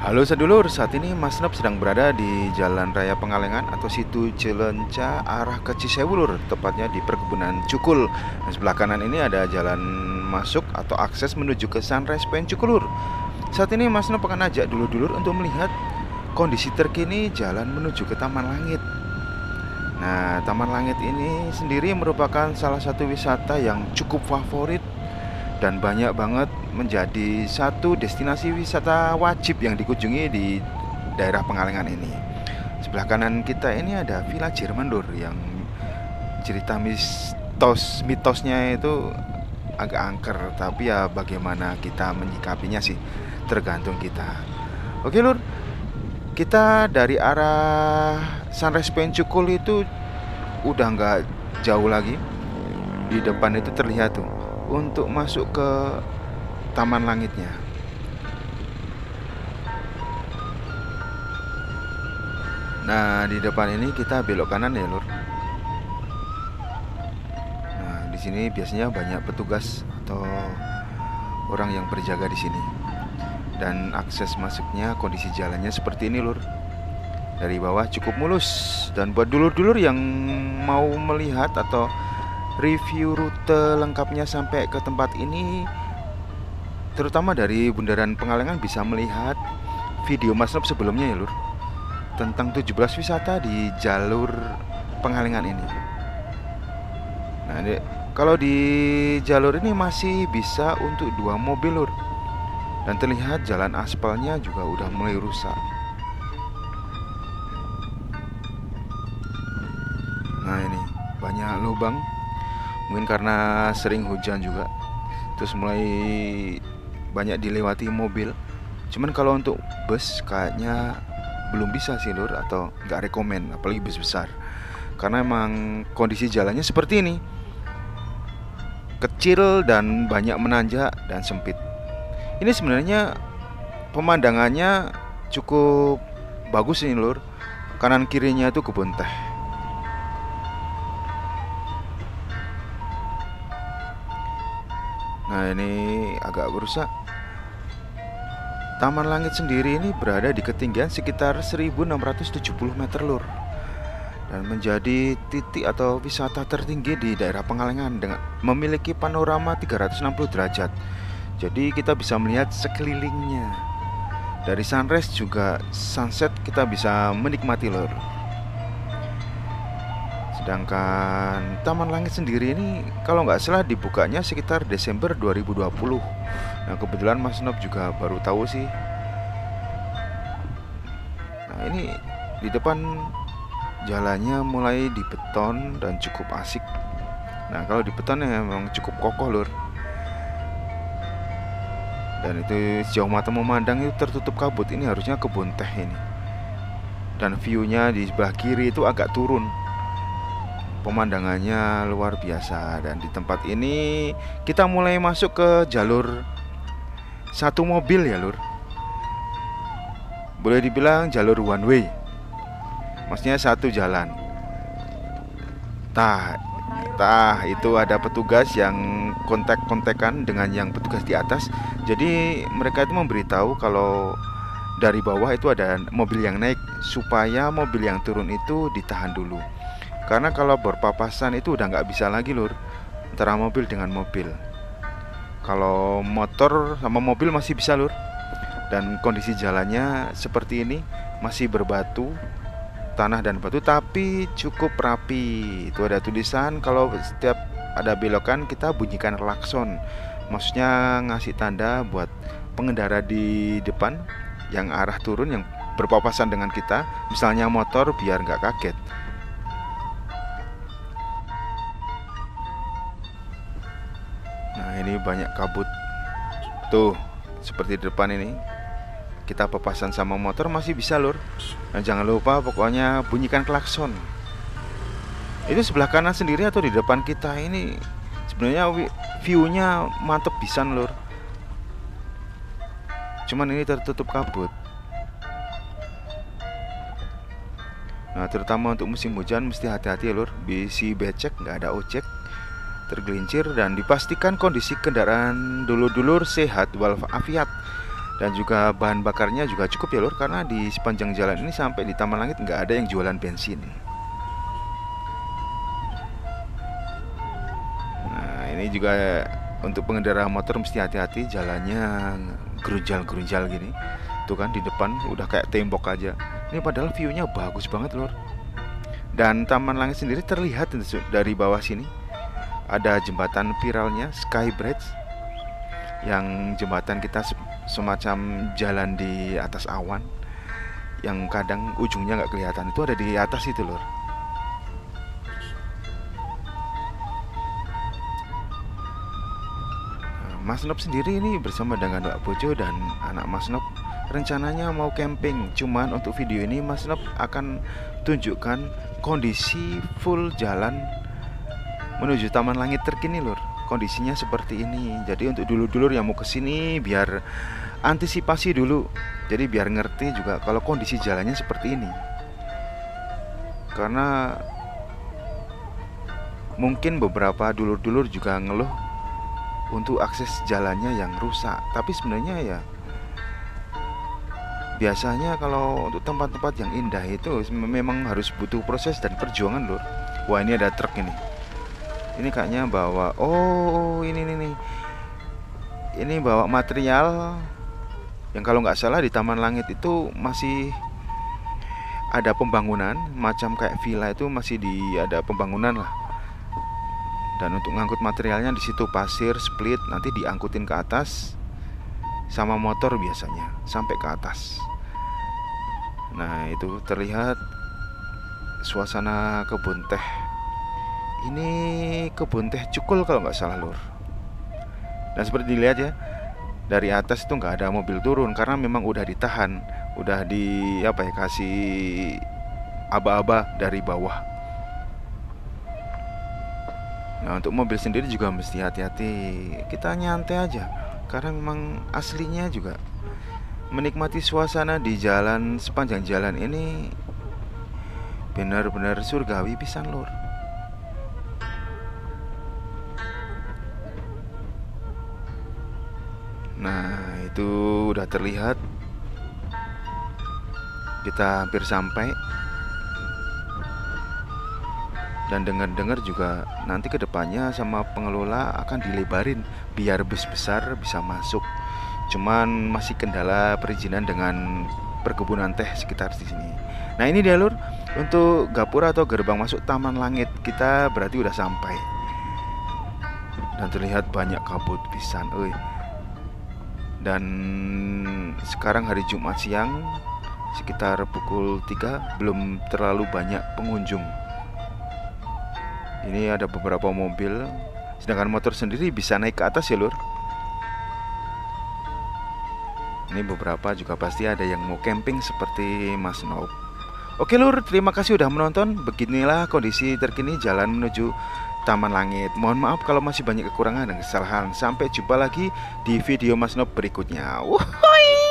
Halo sedulur, saat ini Mas Nop sedang berada di Jalan Raya Pengalengan atau Situ Cileunca arah ke Cisewulur, tepatnya di perkebunan Cukul. Nah, sebelah kanan ini ada jalan masuk atau akses menuju ke Sunrise Point Cukulur. Saat ini Mas Nop akan ajak dulur-dulur untuk melihat kondisi terkini jalan menuju ke Taman Langit. Nah, Taman Langit ini sendiri merupakan salah satu wisata yang cukup favorit dan banyak banget menjadi satu destinasi wisata wajib yang dikunjungi di daerah Pengalengan ini. Sebelah kanan kita ini ada Villa Jerman Lur, yang cerita mitosnya itu agak angker, tapi ya bagaimana kita menyikapinya sih tergantung kita. Oke Lur, kita dari arah Sunrise Point Cukul itu udah nggak jauh lagi. Di depan itu terlihat tuh untuk masuk ke Taman Langitnya. Nah, di depan ini kita belok kanan ya, Lur. Nah, di sini biasanya banyak petugas atau orang yang berjaga di sini. Dan akses masuknya, kondisi jalannya seperti ini, Lur. Dari bawah cukup mulus. Dan buat dulur-dulur yang mau melihat atau review rute lengkapnya sampai ke tempat ini, terutama dari Bundaran Pengalengan, bisa melihat video Mas Nop sebelumnya ya Lur, tentang 17 wisata di jalur Pengalengan ini. Nah, kalau di jalur ini masih bisa untuk 2 mobil Lur. Dan terlihat jalan aspalnya juga udah mulai rusak. Nah, ini banyak lubang. Mungkin karena sering hujan juga. Terus mulai banyak dilewati mobil. Cuman kalau untuk bus kayaknya belum bisa sih Lur, atau nggak rekomen, apalagi bus besar, karena emang kondisi jalannya seperti ini, kecil dan banyak menanjak dan sempit. Ini sebenarnya pemandangannya cukup bagus nih Lur. Kanan kirinya itu kebun teh. Nah, ini agak rusak. Taman Langit sendiri ini berada di ketinggian sekitar 1670 meter Lur, dan menjadi titik atau wisata tertinggi di daerah Pengalengan dengan memiliki panorama 360 derajat. Jadi kita bisa melihat sekelilingnya. Dari sunrise juga sunset kita bisa menikmati Lur. Sedangkan Taman Langit sendiri ini kalau nggak salah dibukanya sekitar Desember 2020. Nah, kebetulan Mas Nop juga baru tahu sih. Nah, ini di depan jalannya mulai dibeton dan cukup asik. Nah, kalau dibeton ya memang cukup kokoh Lur. Dan itu sejauh mata memandang itu tertutup kabut. Ini harusnya kebun teh ini. Dan view-nya di sebelah kiri itu agak turun. Pemandangannya luar biasa. Dan di tempat ini kita mulai masuk ke jalur satu mobil ya Lur. Boleh dibilang jalur one way. Maksudnya satu jalan. Tah, itu ada petugas yang kontak-kontakan dengan yang petugas di atas. Jadi mereka itu memberitahu kalau dari bawah itu ada mobil yang naik, supaya mobil yang turun itu ditahan dulu. Karena kalau berpapasan itu udah nggak bisa lagi Lur, antara mobil dengan mobil. Kalau motor sama mobil masih bisa Lur. Dan kondisi jalannya seperti ini, masih berbatu, tanah dan batu, tapi cukup rapi. Itu ada tulisan kalau setiap ada belokan kita bunyikan klakson. Maksudnya ngasih tanda buat pengendara di depan yang arah turun, yang berpapasan dengan kita, misalnya motor, biar nggak kaget. Nah, ini banyak kabut. Tuh, seperti di depan ini. Kita papasan sama motor masih bisa Lur. Nah, jangan lupa pokoknya bunyikan klakson. Itu sebelah kanan sendiri atau di depan kita ini sebenarnya view-nya mantep pisan Lur. Cuman ini tertutup kabut. Nah, terutama untuk musim hujan mesti hati-hati ya Lur. Bisi becek, nggak ada ojek, tergelincir, dan dipastikan kondisi kendaraan dulur-dulur sehat walafiat. Dan juga bahan bakarnya juga cukup ya lur, karena di sepanjang jalan ini sampai di Taman Langit nggak ada yang jualan bensin. Nah ini juga untuk pengendara motor mesti hati-hati, jalannya gerunjal-gerunjal gini. Tuh kan di depan udah kayak tembok aja. Ini padahal view-nya bagus banget lur. Dan Taman Langit sendiri terlihat dari bawah sini. Ada jembatan viralnya Sky Bridge, yang jembatan kita semacam jalan di atas awan, yang kadang ujungnya nggak kelihatan. Itu ada di atas itu lur. Mas Nop sendiri ini bersama dengan Mbak Bojo dan anak Mas Nop rencananya mau camping. Cuman untuk video ini Mas Nop akan tunjukkan kondisi full jalan menuju Taman Langit terkini lur. Kondisinya seperti ini. Jadi untuk dulur-dulur yang mau kesini biar antisipasi dulu. Jadi biar ngerti juga kalau kondisi jalannya seperti ini. Karena mungkin beberapa dulur-dulur juga ngeluh untuk akses jalannya yang rusak. Tapi sebenarnya ya biasanya kalau untuk tempat-tempat yang indah itu memang harus butuh proses dan perjuangan lur. Wah ini ada truk ini. Ini kayaknya bawa, oh ini nih, ini bawa material yang kalau nggak salah di Taman Langit itu masih ada pembangunan, macam kayak villa itu masih ada pembangunan lah. Dan untuk ngangkut materialnya di situ pasir, split, nanti diangkutin ke atas sama motor biasanya sampai ke atas. Nah itu terlihat suasana kebun teh. Ini kebun teh Cukul kalau nggak salah lur. Dan seperti dilihat ya, dari atas itu nggak ada mobil turun karena memang udah ditahan, udah kasih aba-aba dari bawah. Nah untuk mobil sendiri juga mesti hati-hati, kita nyantai aja karena memang aslinya juga menikmati suasana di jalan, sepanjang jalan ini benar-benar surgawi pisan lur. Nah itu udah terlihat, kita hampir sampai. Dan dengar-dengar juga nanti kedepannya sama pengelola akan dilebarin biar bus besar bisa masuk. Cuman masih kendala perizinan dengan perkebunan teh sekitar di sini. Nah ini dia lur, untuk gapura atau gerbang masuk Taman Langit kita berarti udah sampai. Dan terlihat banyak kabut pisan, Dan sekarang hari Jumat siang sekitar pukul 3, belum terlalu banyak pengunjung. Ini ada beberapa mobil, sedangkan motor sendiri bisa naik ke atas ya lur. Ini beberapa juga pasti ada yang mau camping seperti Mas Nop. Oke lur, terima kasih udah menonton. Beginilah kondisi terkini jalan menuju Taman Langit. Mohon maaf kalau masih banyak kekurangan dan kesalahan. Sampai jumpa lagi di video Mas Nop berikutnya. Wuhui.